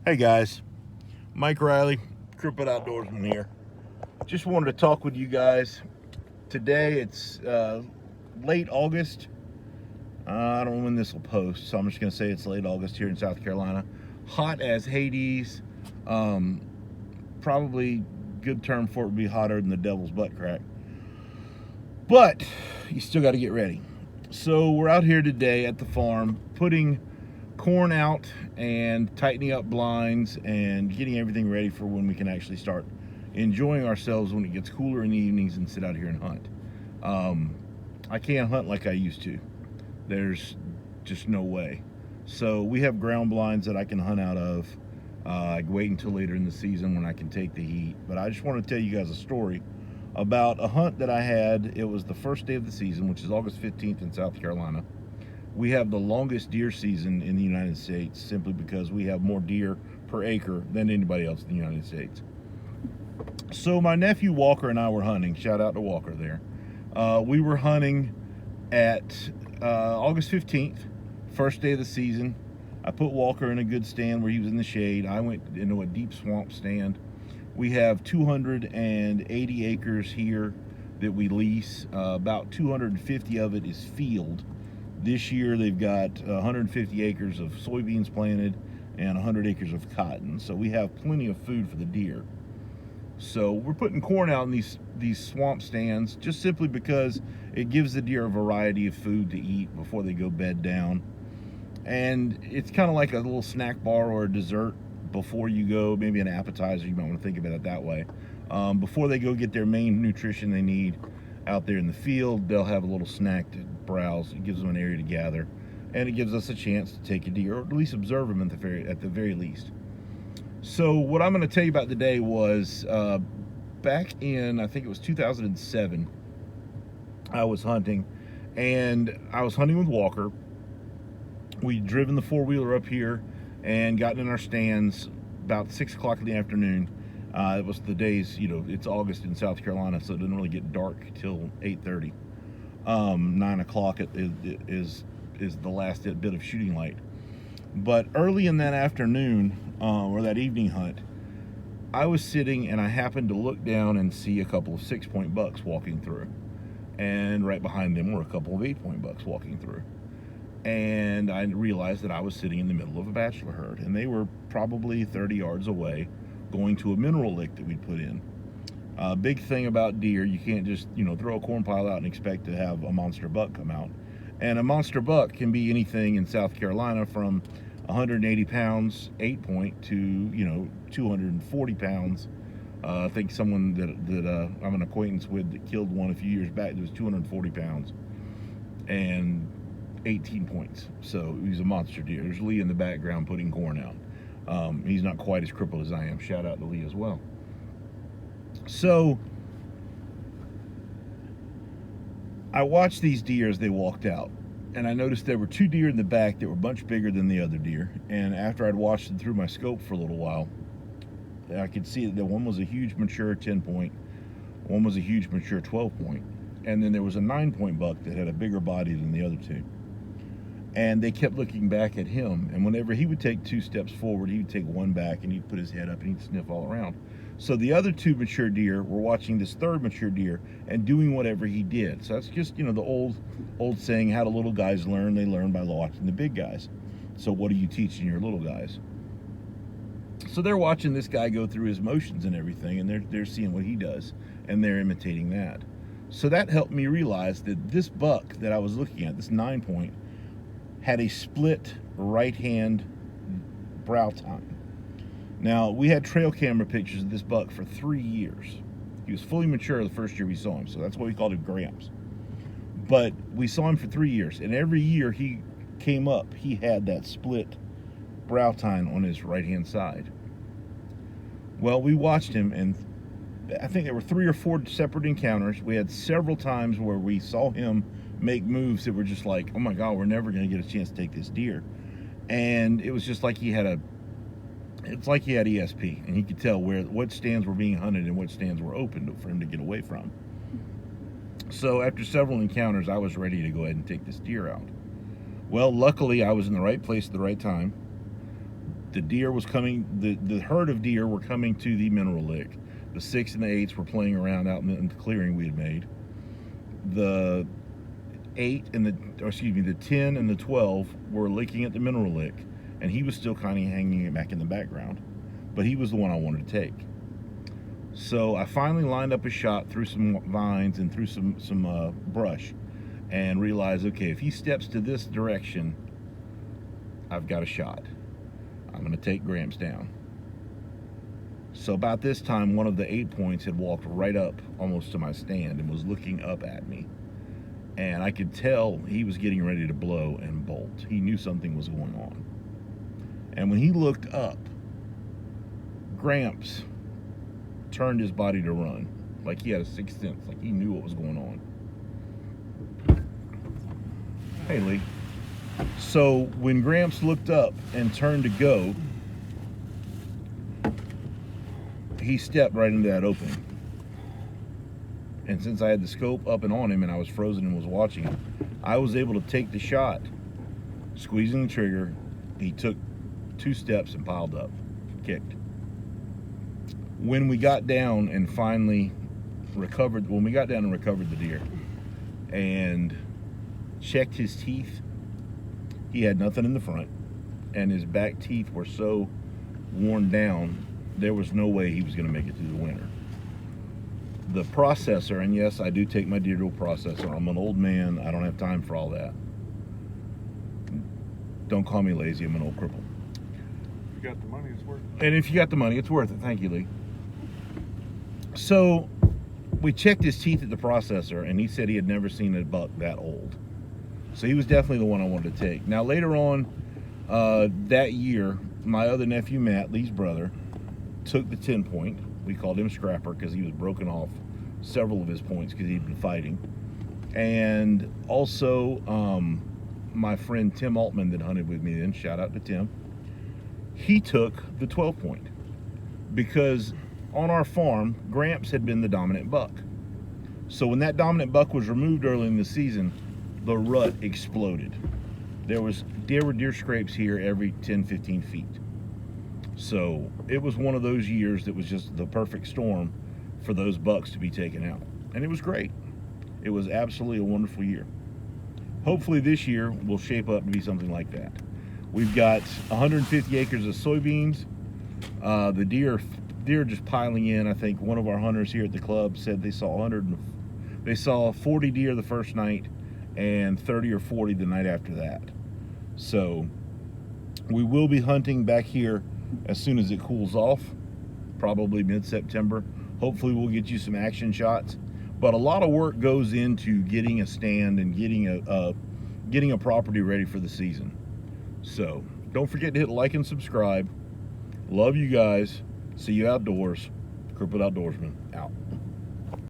Hey guys, Mike Riley, Crippled Outdoorsman here. Just wanted to talk with you guys. Today it's late August. I don't know when this will post, so I'm just going to say it's late August here in South Carolina. Hot as Hades. Probably good term for it would be hotter than the devil's butt crack. But you still got to get ready. So we're out here today at the farm putting corn out and tightening up blinds and getting everything ready for when we can actually start enjoying ourselves when it gets cooler in the evenings and sit out here and hunt. I can't hunt like I used to. There's just no way. So we have ground blinds that I can hunt out of. I wait until later in the season when I can take the heat. But I just want to tell you guys a story about a hunt that I had. It was the first day of the season, which is August 15th in South Carolina. We have the longest deer season in the United States simply because we have more deer per acre than anybody else in the United States. So my nephew Walker and I were hunting. Shout out to Walker there. We were hunting at August 15th, first day of the season. I put Walker in a good stand where he was in the shade. I went into a deep swamp stand. We have 280 acres here that we lease. About 250 of it is field. This year they've got 150 acres of soybeans planted and 100 acres of cotton. So we have plenty of food for the deer. So we're putting corn out in these swamp stands just simply because it gives the deer a variety of food to eat before they go bed down. And it's kind of like a little snack bar or a dessert before you go, maybe an appetizer, you might want to think of it that way. Before they go get their main nutrition they need out there in the field, they'll have a little snack to browse. It gives them an area to gather, and it gives us a chance to take a deer, or at least observe them at the very least. So what I'm going to tell you about today was back in, I think it was 2007, I was hunting, and I was hunting with Walker. We'd driven the four-wheeler up here and gotten in our stands about 6 o'clock in the afternoon. It was the days, it's August in South Carolina, so it didn't really get dark till 8:30. 9 o'clock is the last bit of shooting light. But early in that afternoon, or that evening hunt, I was sitting and I happened to look down and see a couple of 6-point bucks walking through. And right behind them were a couple of 8-point bucks walking through. And I realized that I was sitting in the middle of a bachelor herd, and they were probably 30 yards away going to a mineral lick that we'd put in. Big thing about deer, you can't just throw a corn pile out and expect to have a monster buck come out. And a monster buck can be anything in South Carolina from 180 pounds 8-point to 240 pounds. I think someone that I'm an acquaintance with that killed one a few years back that was 240 pounds and 18 points. So he's a monster deer. There's Lee in the background putting corn out. He's not quite as crippled as I am. Shout out to Lee as well. So I watched these deer as they walked out, and I noticed there were 2 deer in the back that were much bigger than the other deer. And after I'd watched them through my scope for a little while, I could see that one was a huge mature 10-point, one was a huge mature 12-point, and then there was a 9-point buck that had a bigger body than the other 2. And they kept looking back at him, and whenever he would take 2 steps forward, he would take 1 back, and he'd put his head up and he'd sniff all around. So the other 2 mature deer were watching this 3rd mature deer and doing whatever he did. So that's just the old saying, how do little guys learn? They learn by watching the big guys. So what are you teaching your little guys? So they're watching this guy go through his motions and everything, and they're seeing what he does, and they're imitating that. So that helped me realize that this buck that I was looking at, this 9-point, had a split right hand brow tine. Now, we had trail camera pictures of this buck for 3 years. He was fully mature the first year we saw him, so that's why we called him Gramps. But we saw him for 3 years, and every year he came up, he had that split brow tine on his right hand side. Well, we watched him, and I think there were 3 or 4 separate encounters. We had several times where we saw him make moves that were just like, oh my God, we're never going to get a chance to take this deer. And it was just like he had ESP, and he could tell what stands were being hunted and what stands were open for him to get away from. So after several encounters, I was ready to go ahead and take this deer out. Well, luckily I was in the right place at the right time. The deer was coming, the herd of deer were coming to the mineral lick. The 6 and the 8s were playing around out in the clearing we had made. The 10 and the 12 were licking at the mineral lick, and he was still kind of hanging back in the background, but he was the one I wanted to take. So I finally lined up a shot through some vines and through some brush, and realized, okay, if he steps to this direction, I've got a shot. I'm going to take Gramps down. So about this time, one of the 8 points had walked right up almost to my stand and was looking up at me. And I could tell he was getting ready to blow and bolt. He knew something was going on. And when he looked up, Gramps turned his body to run, like he had a sixth sense, like he knew what was going on. Hey, Lee. So when Gramps looked up and turned to go, he stepped right into that opening. And since I had the scope up and on him and I was frozen and was watching him, I was able to take the shot, squeezing the trigger. He took 2 steps and piled up, kicked. When we got down and finally recovered the deer and checked his teeth, he had nothing in the front, and his back teeth were so worn down, there was no way he was going to make it through the winter. The processor, and yes, I do take my deer to a processor. I'm an old man. I don't have time for all that. Don't call me lazy. I'm an old cripple. If you got the money, it's worth it. And if you got the money, it's worth it. Thank you, Lee. So we checked his teeth at the processor, and he said he had never seen a buck that old. So he was definitely the one I wanted to take. Now, later on that year, my other nephew, Matt, Lee's brother, took the 10 point. We called him Scrapper because he was broken off several of his points because he'd been fighting. And also, my friend Tim Altman that hunted with me then, shout out to Tim, he took the 12 point because on our farm, Gramps had been the dominant buck. So when that dominant buck was removed early in the season, the rut exploded. There were deer scrapes here every 10, 15 feet. So it was one of those years that was just the perfect storm for those bucks to be taken out. And it was great. It was absolutely a wonderful year. Hopefully this year will shape up to be something like that. We've got 150 acres of soybeans. The deer are just piling in. I think one of our hunters here at the club said they saw 40 deer the first night and 30 or 40 the night after that. So we will be hunting back here as soon as it cools off, probably mid-September. Hopefully we'll get you some action shots. But a lot of work goes into getting a stand and getting a property ready for the season. So don't forget to hit like and subscribe. Love you guys. See you outdoors. Crippled Outdoorsman out.